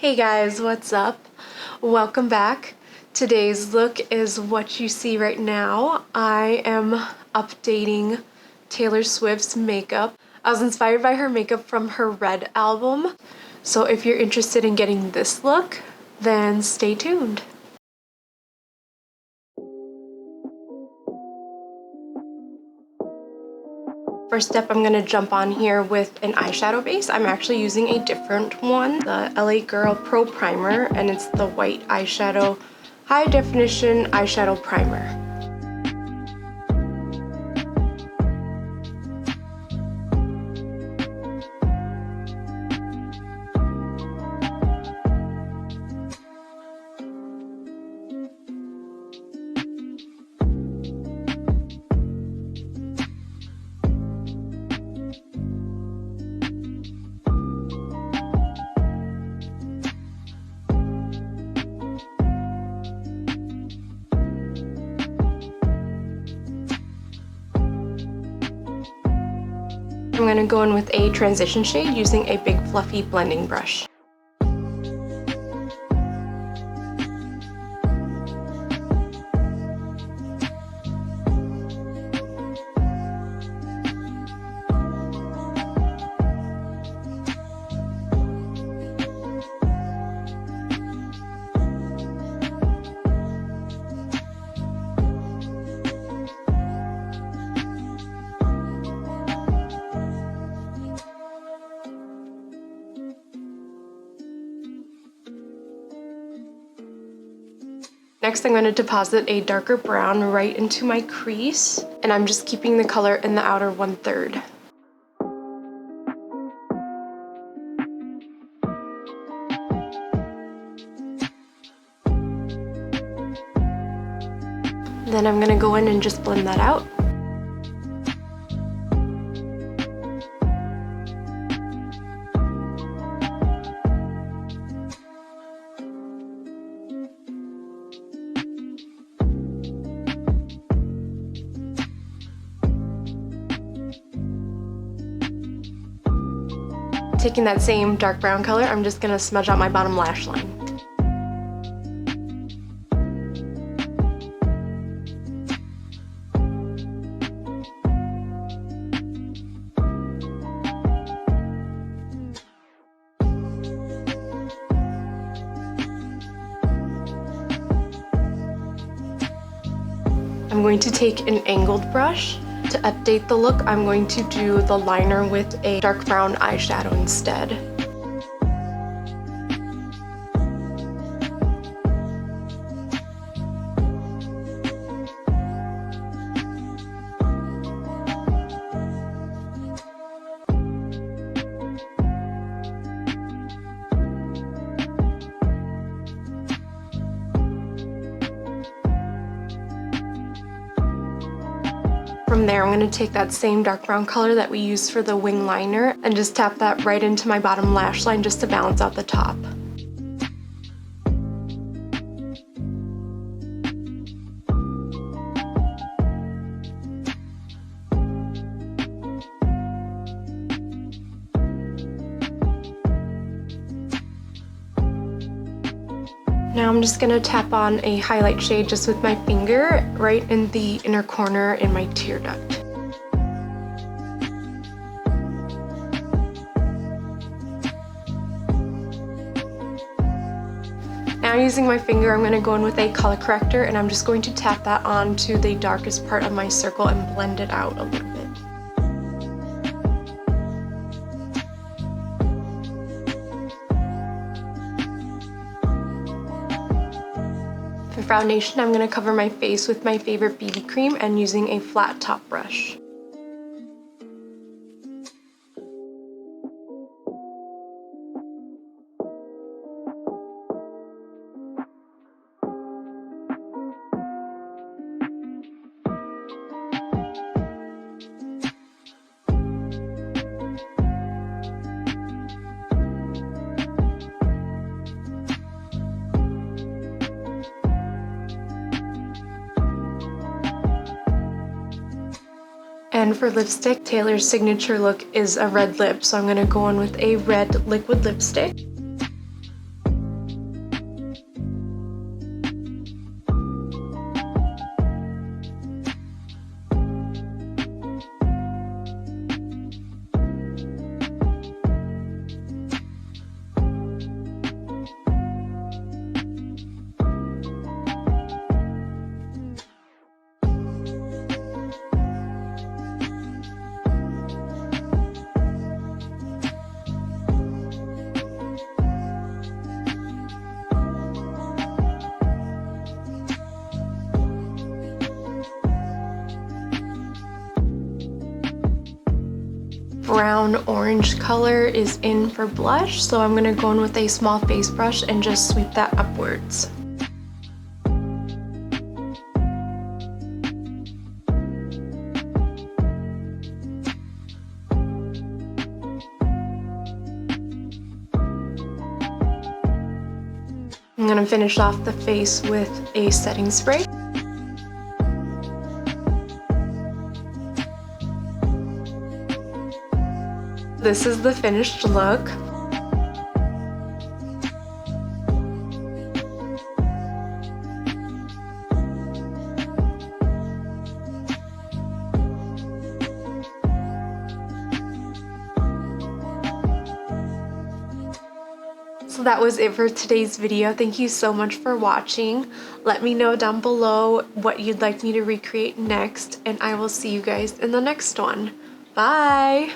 Hey guys, what's up? Welcome back. Today's look is what you see right now. I am updating Taylor Swift's makeup. I was inspired by her makeup from her Red album. So if you're interested in getting this look, then stay tuned. First step, I'm going to jump on here with an eyeshadow base. I'm actually using a different one, the LA Girl Pro Primer, and it's the white eyeshadow, high definition eyeshadow primer. I'm going to go in with a transition shade using a big fluffy blending brush. Next, I'm going to deposit a darker brown right into my crease, and I'm just keeping the color in the outer 1/3. Then I'm going to go in and just blend that out. Taking that same dark brown color, I'm just going to smudge out my bottom lash line. I'm going to take an angled brush. To update the look, I'm going to do the liner with a dark brown eyeshadow instead. From there, I'm going to take that same dark brown color that we used for the wing liner and just tap that right into my bottom lash line just to balance out the top. Now I'm just going to tap on a highlight shade just with my finger right in the inner corner in my tear duct. Now using my finger, I'm going to go in with a color corrector and I'm just going to tap that onto the darkest part of my circle and blend it out a little bit. For foundation, I'm going to cover my face with my favorite BB cream and using a flat top brush. And for lipstick, Taylor's signature look is a red lip, so I'm going to go in with a red liquid lipstick. brown orange color is in for blush, so I'm gonna go in with a small face brush and just sweep that upwards. I'm gonna finish off the face with a setting spray. This is the finished look. So that was it for today's video. Thank you so much for watching. Let me know down below what you'd like me to recreate next, and I will see you guys in the next one. Bye!